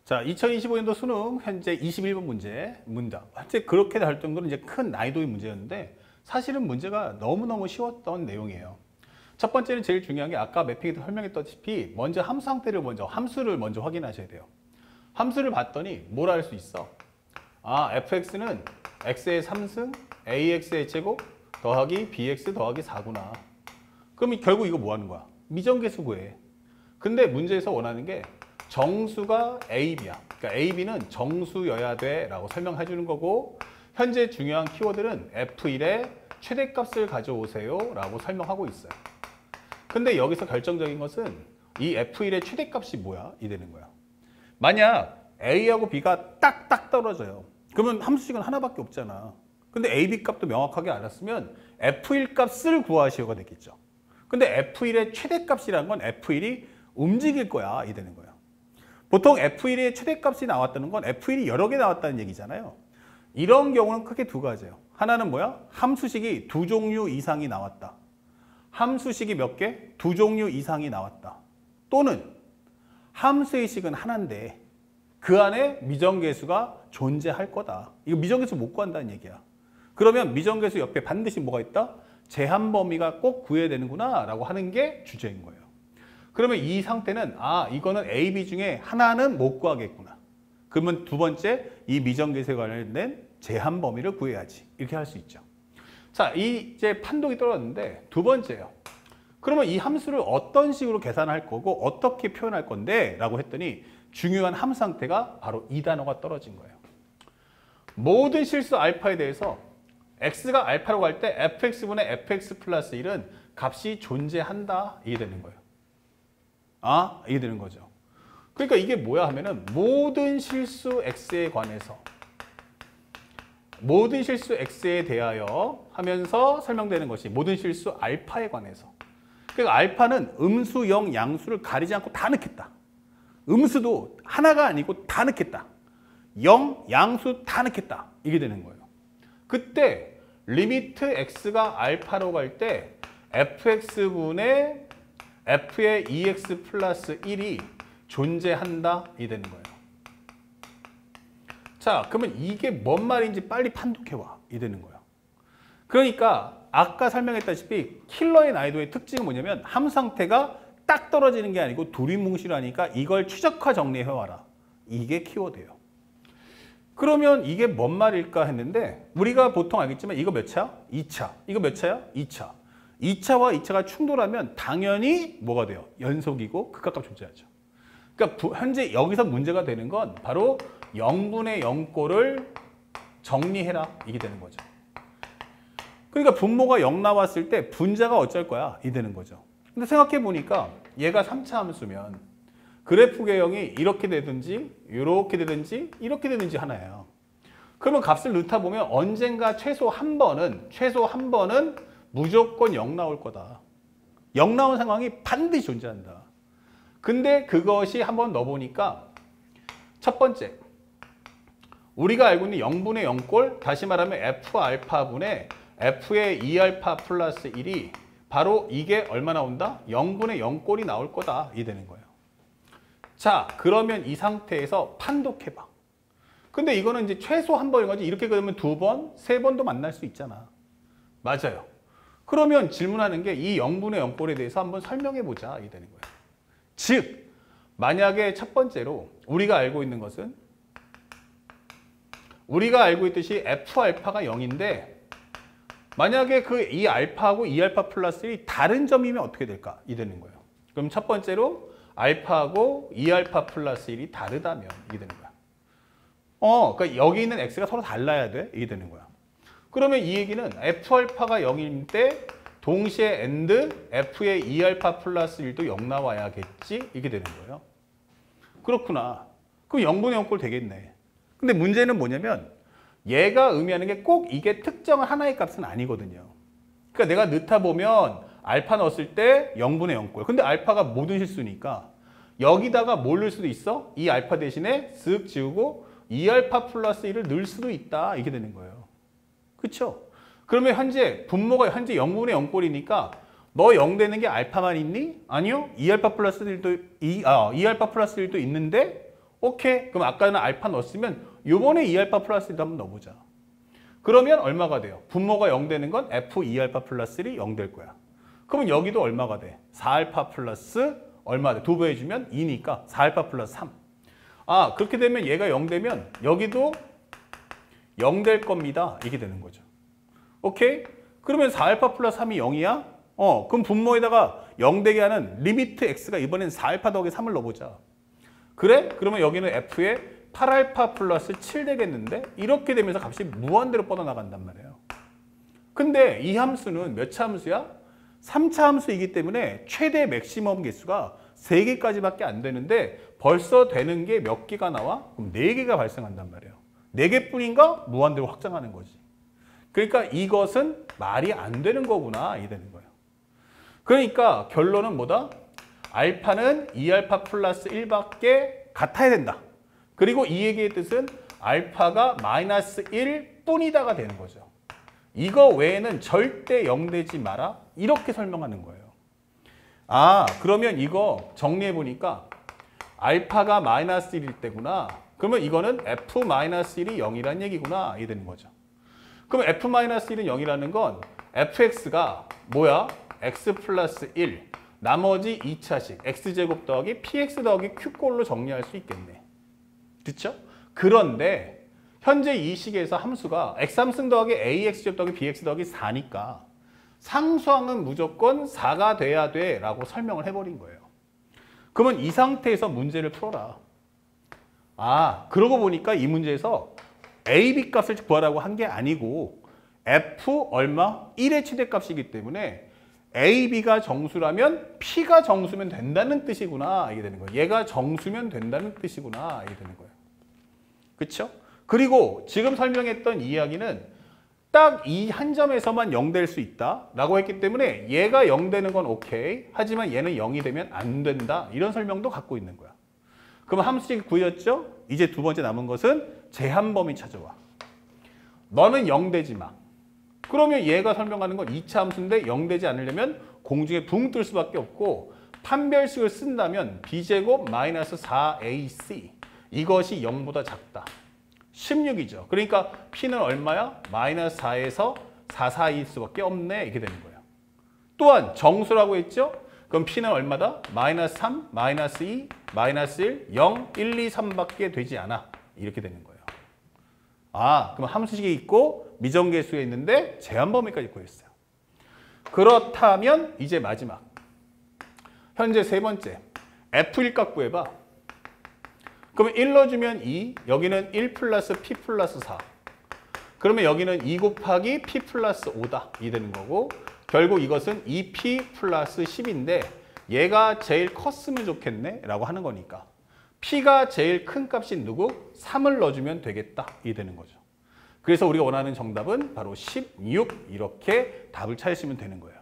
자, 2025년도 수능 현재 21번 문답. 현재 그렇게 할 정도로 이제 큰 난이도의 문제였는데 사실은 문제가 너무너무 쉬웠던 내용이에요. 첫 번째는 제일 중요한 게 아까 매핑에서 설명했다시피 먼저 함수 상태를 함수를 먼저 확인하셔야 돼요. 함수를 봤더니 뭘 알 수 있어? 아, fx는 x의 3승 ax의 제곱 더하기 bx 더하기 4구나. 그럼 결국 이거 뭐 하는 거야? 미정계수 구해. 근데 문제에서 원하는 게 정수가 AB야. 그러니까 AB는 정수여야 돼 라고 설명해 주는 거고, 현재 중요한 키워드는 F1의 최대값을 가져오세요 라고 설명하고 있어요. 근데 여기서 결정적인 것은 이 F1의 최대값이 뭐야? 이 되는 거야. 만약 A하고 B가 딱딱 떨어져요. 그러면 함수식은 하나밖에 없잖아. 근데 A, B 값도 명확하게 알았으면 F1 값을 구하시오가 되겠죠. 근데 F1의 최대값이라는 건 F1이 움직일 거야. 이 되는 거야. 보통 F1의 최대값이 나왔다는 건 F1이 여러 개 나왔다는 얘기잖아요. 이런 경우는 크게 두 가지예요. 하나는 뭐야? 함수식이 두 종류 이상이 나왔다. 함수식이 몇 개? 두 종류 이상이 나왔다. 또는 함수의 식은 하나인데 그 안에 미정계수가 존재할 거다. 이거 미정계수 못 구한다는 얘기야. 그러면 미정계수 옆에 반드시 뭐가 있다? 제한 범위가 꼭 구해야 되는구나 라고 하는 게 주제인 거예요. 그러면 이 상태는 아, 이거는 A, B 중에 하나는 못 구하겠구나. 그러면 두 번째, 이 미정계수에 관련된 제한 범위를 구해야지. 이렇게 할 수 있죠. 자, 이제 판독이 떨어졌는데 두 번째예요. 그러면 이 함수를 어떤 식으로 계산할 거고 어떻게 표현할 건데? 라고 했더니 중요한 함수 상태가 바로 이 단어가 떨어진 거예요. 모든 실수 알파에 대해서 x가 알파라고 할 때 fx분의 fx 플러스 1은 값이 존재한다. 이게 되는 거예요. 아, 이게 되는 거죠. 그러니까 이게 뭐야 하면은 모든 실수 x에 관해서 모든 실수 x에 대하여 하면서 설명되는 것이 모든 실수 알파에 관해서. 그러니까 알파는 음수, 영, 양수를 가리지 않고 다 넣겠다. 음수도 하나가 아니고 다 넣겠다. 영, 양수 다 넣겠다. 이게 되는 거예요. 그때 리미트 x가 알파로 갈 때 fx분의 f의 2x 플러스 1이 존재한다. 이 되는 거예요. 자, 그러면 이게 뭔 말인지 빨리 판독해와. 이 되는 거예요. 그러니까 아까 설명했다시피 킬러의 난이도의 특징은 뭐냐면 함수 상태가 딱 떨어지는 게 아니고 두리뭉실하니까 이걸 최적화 정리해와라. 이게 키워드예요. 그러면 이게 뭔 말일까 했는데 우리가 보통 알겠지만 이거 몇 차? 2차. 이거 몇 차야? 2차. 2차와 2차가 충돌하면 당연히 뭐가 돼요? 연속이고 극각각 존재하죠. 그러니까 현재 여기서 문제가 되는 건 바로 0분의 0꼴을 정리해라. 이게 되는 거죠. 그러니까 분모가 0 나왔을 때 분자가 어쩔 거야? 이 되는 거죠. 근데 생각해 보니까 얘가 3차 함수면 그래프 개형이 이렇게 되든지 이렇게 되든지 이렇게 되든지 하나예요. 그러면 값을 넣다 보면 언젠가 최소 한 번은 무조건 0 나올 거다. 0 나온 상황이 반드시 존재한다. 근데 그것이 한번 넣어보니까 첫 번째, 우리가 알고 있는 0분의 0꼴, 다시 말하면 F알파분의 F의 2알파 플러스 1이 바로 이게 얼마 나온다? 0분의 0꼴이 나올 거다. 이 되는 거예요. 자, 그러면 이 상태에서 판독해봐. 근데 이거는 이제 최소 한 번인 거지. 이렇게 그러면 두 번, 세 번도 만날 수 있잖아. 맞아요. 그러면 질문하는 게 이 0분의 0꼴에 대해서 한번 설명해보자. 이 되는 거예요. 즉, 만약에 첫 번째로 우리가 알고 있는 것은 우리가 알고 있듯이 F알파가 0인데 만약에 그 이 알파하고 2알파 플러스 1이 다른 점이면 어떻게 될까? 이 되는 거예요. 그럼 첫 번째로 알파하고 2알파 플러스 1이 다르다면 이게 되는 거야. 그러니까 여기 있는 x가 서로 달라야 돼. 이게 되는 거야. 그러면 이 얘기는 F알파가 0일 때 동시에 and F의 2알파 플러스 1도 0 나와야겠지? 이게 되는 거예요. 그렇구나. 그럼 0분의 0꼴 되겠네. 근데 문제는 뭐냐면 얘가 의미하는 게 꼭 이게 특정한 하나의 값은 아니거든요. 그러니까 내가 넣다 보면 알파 넣었을 때 0분의 0꼴. 근데 알파가 모든 실수니까 여기다가 뭘 넣을 수도 있어? 이 알파 대신에 쓱 지우고 2알파 플러스 1을 넣을 수도 있다. 이게 되는 거예요. 그렇죠? 그러면 분모가 현재 0분의 0꼴이니까 너 0 되는 게 알파만 있니? 아니요. 2알파 플러스 1도 2알파 플러스 1도 있는데 오케이. 그럼 아까는 알파 넣었으면 요번에 2알파 플러스 1도 한번 넣어보자. 그러면 얼마가 돼요? 분모가 0 되는 건 F 2알파 플러스 1이 0 될 거야. 그러면 여기도 얼마가 돼? 4알파 플러스 얼마 돼? 2배 해주면 2니까 4알파 플러스 3. 아, 그렇게 되면 얘가 0 되면 여기도 0 될 겁니다. 이게 되는 거죠. 오케이? 그러면 4알파 플러스 3이 0이야? 그럼 분모에다가 0 되게 하는 리미트 x가 이번엔 4알파 더하기 3을 넣어보자. 그래? 그러면 여기는 f에 8알파 플러스 7 되겠는데 이렇게 되면서 값이 무한대로 뻗어나간단 말이에요. 근데 이 함수는 몇 차 함수야? 3차 함수이기 때문에 최대 맥시멈 개수가 3개까지밖에 안 되는데 벌써 되는 게 몇 개가 나와? 그럼 4개가 발생한단 말이에요. 4개뿐인가? 무한대로 확장하는 거지. 그러니까 이것은 말이 안 되는 거구나 이 되는 거예요. 그러니까 결론은 뭐다? 알파는 2알파 플러스 1밖에 같아야 된다. 그리고 이 얘기의 뜻은 알파가 마이너스 1뿐이다가 되는 거죠. 이거 외에는 절대 0 되지 마라. 이렇게 설명하는 거예요. 아, 그러면 이거 정리해 보니까 알파가 마이너스 1일 때구나. 그러면 이거는 f-1이 0이라는 얘기구나. 이게 되는 거죠. 그럼 f-1은 0이라는 건 fx가 뭐야? x 플러스 1. 나머지 2차식 x제곱 더하기 px 더하기 q꼴로 정리할 수 있겠네. 그렇죠? 그런데 현재 이 식에서 함수가 x3승 더하기 ax제곱 더하기 bx 더하기 4니까 상수항은 무조건 4가 돼야 돼 라고 설명을 해버린 거예요. 그러면 이 상태에서 문제를 풀어라. 아, 그러고 보니까 이 문제에서 a, b 값을 구하라고 한 게 아니고 f 얼마? 1의 최대값이기 때문에 a, b가 정수라면 p가 정수면 된다는 뜻이구나 이게 되는 거예요. 얘가 정수면 된다는 뜻이구나 이게 되는 거예요. 그렇죠? 그리고 지금 설명했던 이야기는 딱 이 한 점에서만 0 될 수 있다 라고 했기 때문에 얘가 0 되는 건 오케이. 하지만 얘는 0이 되면 안 된다. 이런 설명도 갖고 있는 거야. 그럼 함수식 구했죠? 이제 두 번째 남은 것은 제한 범위 찾아와. 너는 0 되지 마. 그러면 얘가 설명하는 건 2차 함수인데 0 되지 않으려면 공중에 붕 뜰 수밖에 없고 판별식을 쓴다면 b제곱 마이너스 4ac 이것이 0보다 작다. 16이죠. 그러니까 p는 얼마야? 마이너스 4에서 4 사이일 수밖에 없네. 이렇게 되는 거예요. 또한 정수라고 했죠? 그럼 p는 얼마다? 마이너스 3, 마이너스 2, 마이너스 1, 0, 1, 2, 3밖에 되지 않아. 이렇게 되는 거예요. 아, 그럼 함수식이 있고 미정계수에 있는데 제한 범위까지 구했어요. 그렇다면 이제 마지막. 현재 세 번째. F1값 구해봐. 그러면 1 넣어주면 2, 여기는 1 플러스 P 플러스 4. 그러면 여기는 2 곱하기 P 플러스 5다. 이 되는 거고 결국 이것은 2P 플러스 10인데 얘가 제일 컸으면 좋겠네 라고 하는 거니까 P가 제일 큰 값인 누구? 3을 넣어주면 되겠다. 이 되는 거죠. 그래서 우리가 원하는 정답은 바로 16 이렇게 답을 찾으시면 되는 거예요.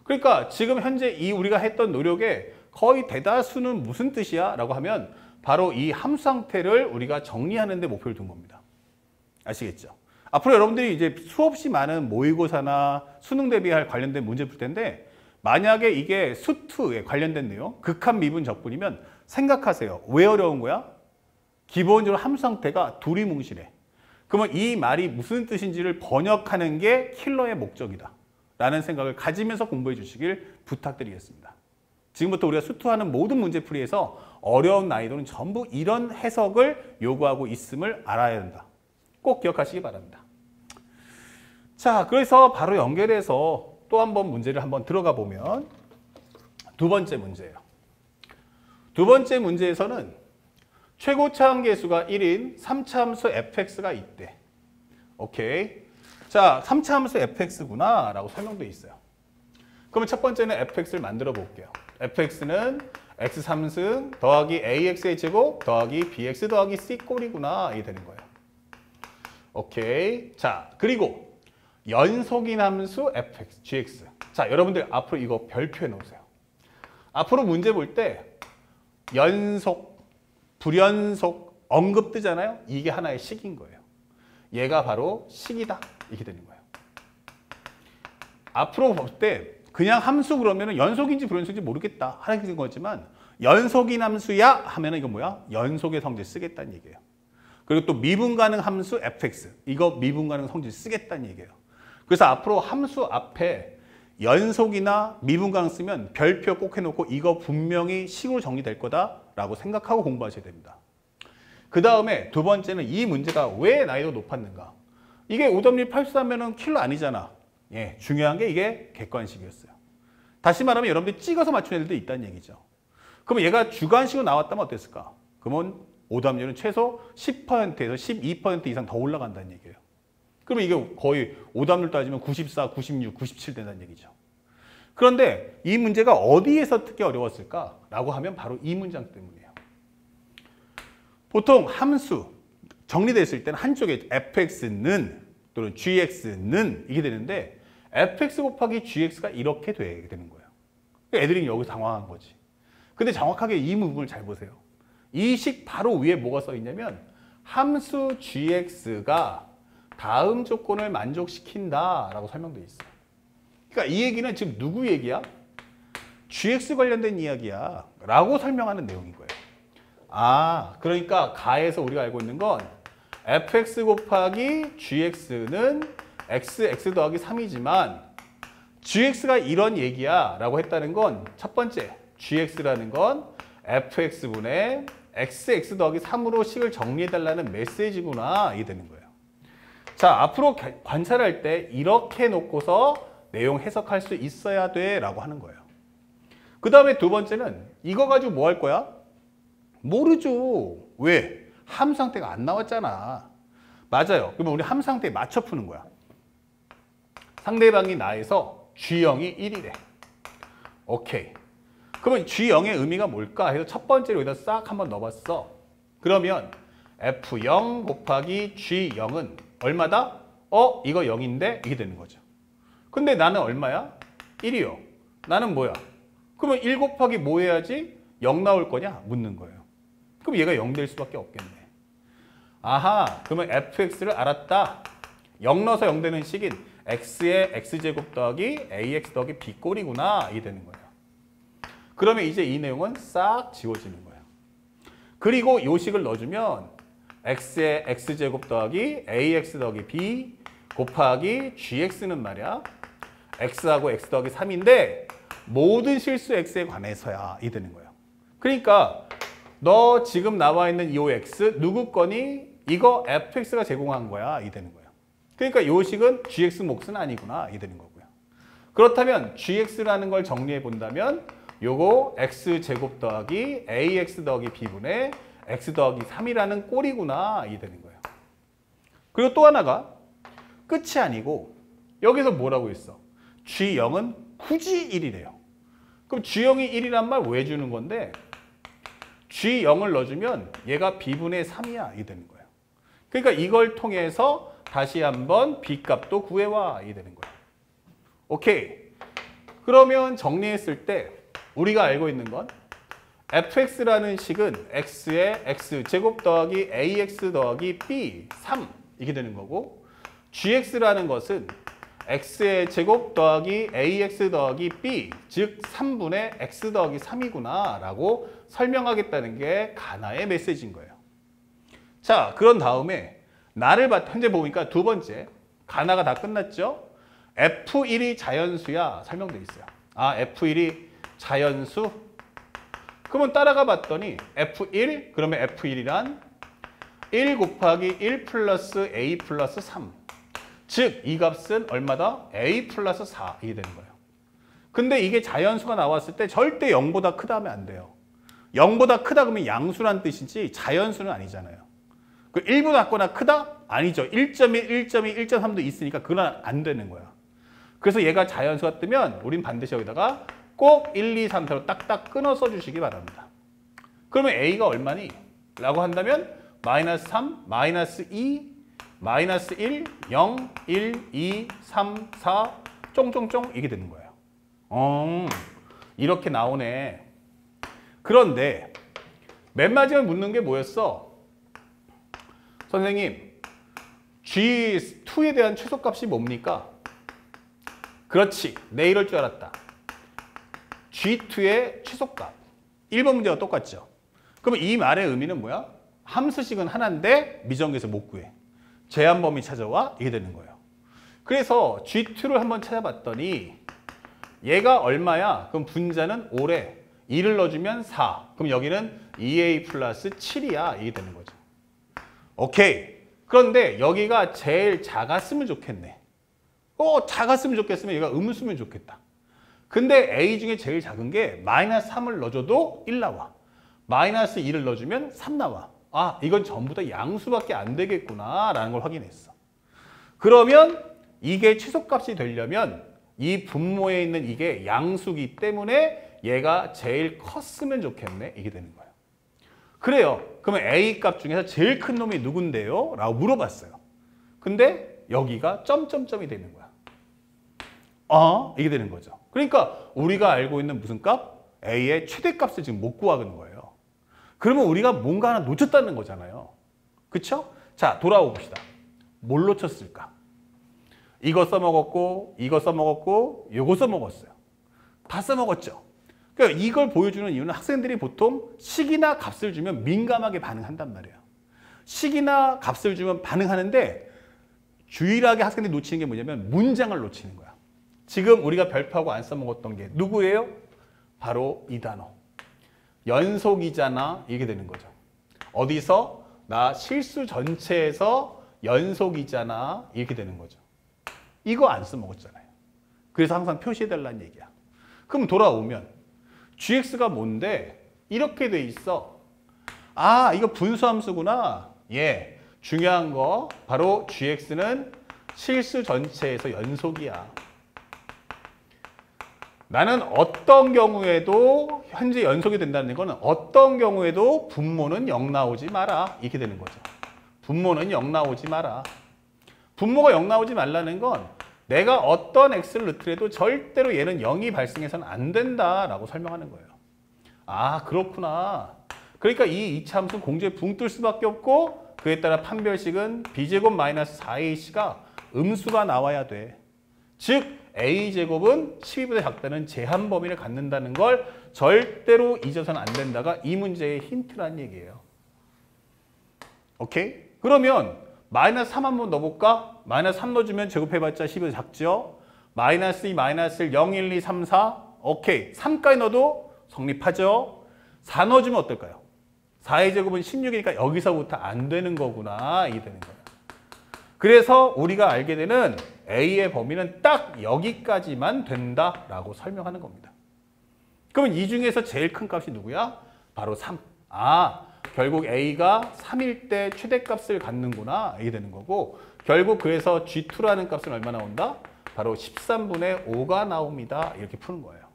그러니까 지금 현재 이 우리가 했던 노력의 거의 대다수는 무슨 뜻이야? 라고 하면 바로 이 함수 상태를 우리가 정리하는 데 목표를 둔 겁니다. 아시겠죠? 앞으로 여러분들이 이제 수없이 많은 모의고사나 수능 대비할 관련된 문제 풀 텐데 만약에 이게 수투에 관련된 내용, 극한 미분 적분이면 생각하세요. 왜 어려운 거야? 기본적으로 함수 상태가 두리뭉실해. 그러면 이 말이 무슨 뜻인지를 번역하는 게 킬러의 목적이다. 라는 생각을 가지면서 공부해 주시길 부탁드리겠습니다. 지금부터 우리가 수투하는 모든 문제풀이에서 어려운 난이도는 전부 이런 해석을 요구하고 있음을 알아야 한다. 꼭 기억하시기 바랍니다. 자, 그래서 바로 연결해서 또 한 번 문제를 한번 들어가 보면 두 번째 문제예요. 두 번째 문제에서는 최고차 함계수가 1인 3차 함수 fx가 있대. 오케이. 자, 3차 함수 fx구나 라고 설명되어 있어요. 그러면 첫 번째는 fx를 만들어 볼게요. fx는 x3승 더하기 ax의 제곱 더하기 bx 더하기 c 꼴이구나 이게 되는 거예요. 오케이. 자, 그리고 연속인 함수 fx, gx. 자, 여러분들 앞으로 이거 별표해 놓으세요. 앞으로 문제 볼 때 연속, 불연속, 언급 뜨잖아요. 이게 하나의 식인 거예요. 얘가 바로 식이다. 이렇게 되는 거예요. 앞으로 볼 때 그냥 함수 그러면 연속인지 불연속인지 모르겠다 하는 거지만 연속인 함수야 하면은 이거 뭐야? 연속의 성질 쓰겠다는 얘기예요. 그리고 또 미분 가능 함수 fx. 이거 미분 가능 성질 쓰겠다는 얘기예요. 그래서 앞으로 함수 앞에 연속이나 미분 가능 쓰면 별표 꼭 해놓고 이거 분명히 식으로 정리될 거다라고 생각하고 공부하셔야 됩니다. 그 다음에 두 번째는 이 문제가 왜 난이도 높았는가? 이게 오답률 83면은 킬러 아니잖아. 예, 중요한 게 이게 객관식이었어요. 다시 말하면 여러분들이 찍어서 맞춘 애들도 있다는 얘기죠. 그럼 얘가 주관식으로 나왔다면 어땠을까? 그러면 오답률은 최소 10%에서 12% 이상 더 올라간다는 얘기예요. 그러면 이게 거의 오답률 따지면 94, 96, 97 된다는 얘기죠. 그런데 이 문제가 어디에서 특히 어려웠을까라고 하면 바로 이 문장 때문이에요. 보통 함수 정리됐을 때는 한쪽에 fx는 또는 gx는 이게 되는데 fx 곱하기 gx가 이렇게 되게 되는 거예요. 애들이 여기서 당황한 거지. 근데 정확하게 이 부분을 잘 보세요. 이 식 바로 위에 뭐가 써 있냐면 함수 gx가 다음 조건을 만족시킨다라고 설명되어 있어요. 그러니까 이 얘기는 지금 누구 얘기야? gx 관련된 이야기야 라고 설명하는 내용인 거예요. 아, 그러니까 가에서 우리가 알고 있는 건 fx 곱하기 gx는 x 더하기 3이지만 gx가 이런 얘기야 라고 했다는 건 첫 번째, gx라는 건 fx분의 x 더하기 3으로 식을 정리해달라는 메시지구나 이게 되는 거예요. 자, 앞으로 관찰할 때 이렇게 놓고서 내용 해석할 수 있어야 돼 라고 하는 거예요. 그 다음에 두 번째는 이거 가지고 뭐 할 거야? 모르죠. 왜? 함수 상태가 안 나왔잖아. 맞아요. 그러면 우리 함수 상태에 맞춰 푸는 거야. 상대방이 나에서 G0이 1이래. 오케이. 그러면 G0의 의미가 뭘까 해서 첫 번째로 여기다 싹 한번 넣어봤어. 그러면 F0 곱하기 G0은 얼마다? 이거 0인데 이게 되는 거죠. 근데 나는 얼마야? 1이요. 나는 뭐야? 그러면 1 곱하기 뭐 해야지? 0 나올 거냐? 묻는 거예요. 그럼 얘가 0 될 수밖에 없겠네. 아하, 그러면 fx를 알았다. 0 넣어서 0 되는 식인 x의 x제곱 더하기 ax 더하기 b 꼴이구나. 이게 되는 거예요. 그러면 이제 이 내용은 싹 지워지는 거예요. 그리고 요 식을 넣어주면 x의 x제곱 더하기 ax 더하기 b 곱하기 gx는 말이야. x하고 x 더하기 3인데 모든 실수 x에 관해서야 이 되는 거예요. 그러니까 너 지금 나와 있는 이 x 누구 거니? 이거 fx가 제공한 거야 이 되는 거예요. 그러니까 요 식은 gx 몫은 아니구나 이 되는 거고요. 그렇다면 gx라는 걸 정리해 본다면 요거 x제곱 더하기 ax 더하기 b분의 x 더하기 3이라는 꼴이구나 이 되는 거예요. 그리고 또 하나가 끝이 아니고 여기서 뭐라고 했어? G0은 굳이 1이래요. 그럼 G0이 1이란 말 왜 주는 건데 G0을 넣어주면 얘가 B분의 3이야 이 되는 거예요. 그러니까 이걸 통해서 다시 한번 B 값도 구해와 이 되는 거예요. 오케이. 그러면 정리했을 때 우리가 알고 있는 건 fx라는 식은 x의 x제곱 더하기 ax 더하기 b 3 이게 되는 거고 gx라는 것은 x의 제곱 더하기 ax 더하기 b 즉 3분의 x 더하기 3이구나 라고 설명하겠다는 게 가나의 메시지인 거예요. 자, 그런 다음에 나를 현재 보니까 두 번째 가나가 다 끝났죠. F1이 자연수야 설명돼 있어요. 아, F1이 자연수? 그러면 따라가 봤더니 F1 그러면 F1이란 1 곱하기 1 플러스 A 플러스 3 즉 이 값은 얼마다? A 플러스 4 이게 되는 거예요. 근데 이게 자연수가 나왔을 때 절대 0보다 크다 하면 안 돼요. 0보다 크다 그러면 양수란 뜻이지 자연수는 아니잖아요. 그 1보다 작거나 크다? 아니죠. 1.1, 1.2, 1.3도 있으니까 그건 안 되는 거야. 그래서 얘가 자연수가 뜨면 우린 반드시 여기다가 꼭 1, 2, 3, 4로 딱딱 끊어 써주시기 바랍니다. 그러면 A가 얼마니? 라고 한다면 마이너스 3, 마이너스 2, 마이너스 1, 0, 1, 2, 3, 4 쫑쫑쫑 이게 되는 거예요. 이렇게 나오네. 그런데 맨 마지막에 묻는 게 뭐였어? 선생님, G2에 대한 최소값이 뭡니까? 그렇지. 내 이럴 줄 알았다. G2의 최소값. 1번 문제가 똑같죠. 그러면 이 말의 의미는 뭐야? 함수식은 하나인데 미정계에서 못 구해. 제한 범위 찾아와 이게 되는 거예요. 그래서 G2를 한번 찾아봤더니 얘가 얼마야? 그럼 분자는 5래. 2를 넣어주면 4. 그럼 여기는 2a 플러스 7이야. 이게 되는 거죠. 오케이. 그런데 여기가 제일 작았으면 좋겠네. 작았으면 좋겠으면 얘가 음수면 좋겠다. 근데 A 중에 제일 작은 게 마이너스 3을 넣어줘도 1 나와. 마이너스 2를 넣어주면 3 나와. 아, 이건 전부 다 양수밖에 안 되겠구나 라는 걸 확인했어. 그러면 이게 최소값이 되려면 이 분모에 있는 이게 양수기 때문에 얘가 제일 컸으면 좋겠네. 이게 되는 거예요. 그래요. 그러면 A 값 중에서 제일 큰 놈이 누군데요? 라고 물어봤어요. 근데 여기가 점점점이 되는 거야. 이게 되는 거죠. 그러니까 우리가 알고 있는 무슨 값? A의 최대값을 지금 못 구하는 거예요. 그러면 우리가 뭔가 하나 놓쳤다는 거잖아요. 그쵸? 자, 돌아오 봅시다. 뭘 놓쳤을까? 이거 써먹었고, 이거 써먹었고, 요거 써먹었어요. 다 써먹었죠. 그러니까 이걸 보여주는 이유는 학생들이 보통 식이나 값을 주면 민감하게 반응한단 말이에요. 식이나 값을 주면 반응하는데 유일하게 학생들이 놓치는 게 뭐냐면 문장을 놓치는 거야. 지금 우리가 별표하고 안 써먹었던 게 누구예요? 바로 이 단어. 연속이잖아. 이게 되는 거죠. 어디서? 나 실수 전체에서 연속이잖아. 이렇게 되는 거죠. 이거 안 써먹었잖아요. 그래서 항상 표시해달라는 얘기야. 그럼 돌아오면 gx가 뭔데? 이렇게 돼 있어. 아, 이거 분수함수구나. 예, 중요한 거 바로 gx는 실수 전체에서 연속이야. 나는 어떤 경우에도 현재 연속이 된다는 거는 어떤 경우에도 분모는 0 나오지 마라. 이렇게 되는 거죠. 분모는 0 나오지 마라. 분모가 0 나오지 말라는 건 내가 어떤 x를 넣더라도 절대로 얘는 0이 발생해서는 안 된다라고 설명하는 거예요. 아, 그렇구나. 그러니까 이 이차함수는 공조에 붕 뜰 수밖에 없고 그에 따라 판별식은 b제곱 마이너스 4ac가 음수가 나와야 돼. 즉 a제곱은 12보다 작다는 제한 범위를 갖는다는 걸 절대로 잊어서는 안 된다가 이 문제의 힌트란 얘기예요. 오케이? 그러면 마이너스 3 한번 넣어볼까? 마이너스 3 넣어주면 제곱해봤자 12보다 작죠? 마이너스 2, 마이너스 1, 0, 1, 2, 3, 4. 오케이. 3까지 넣어도 성립하죠? 4 넣어주면 어떨까요? 4의 제곱은 16이니까 여기서부터 안 되는 거구나. 이게 되는 거예요. 그래서 우리가 알게 되는 A의 범위는 딱 여기까지만 된다라고 설명하는 겁니다. 그러면 이 중에서 제일 큰 값이 누구야? 바로 3. 아, 결국 A가 3일 때 최대값을 갖는구나. 이게 되는 거고 결국 그래서 G2라는 값은 얼마 나온다? 바로 13분의 5가 나옵니다. 이렇게 푸는 거예요.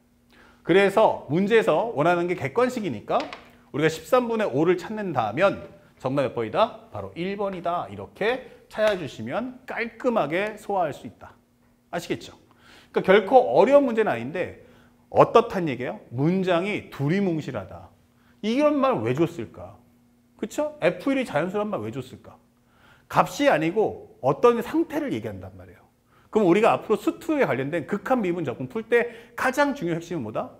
그래서 문제에서 원하는 게 객관식이니까 우리가 13분의 5를 찾는다면 정답 몇 번이다? 바로 1번이다. 이렇게 찾아주시면 깔끔하게 소화할 수 있다. 아시겠죠? 그러니까 결코 어려운 문제는 아닌데 어떻단 얘기예요? 문장이 두리뭉실하다. 이런 말 왜 줬을까? 그쵸? F1이 자연수란 말 왜 줬을까? 값이 아니고 어떤 상태를 얘기한단 말이에요. 그럼 우리가 앞으로 수투에 관련된 극한 미분 적분 풀 때 가장 중요한 핵심은 뭐다?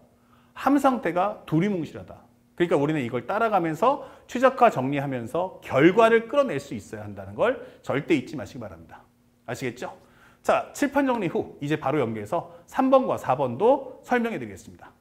함 상태가 두리뭉실하다. 그러니까 우리는 이걸 따라가면서 최적화 정리하면서 결과를 끌어낼 수 있어야 한다는 걸 절대 잊지 마시기 바랍니다. 아시겠죠? 자, 칠판 정리 후 이제 바로 연계해서 3번과 4번도 설명해 드리겠습니다.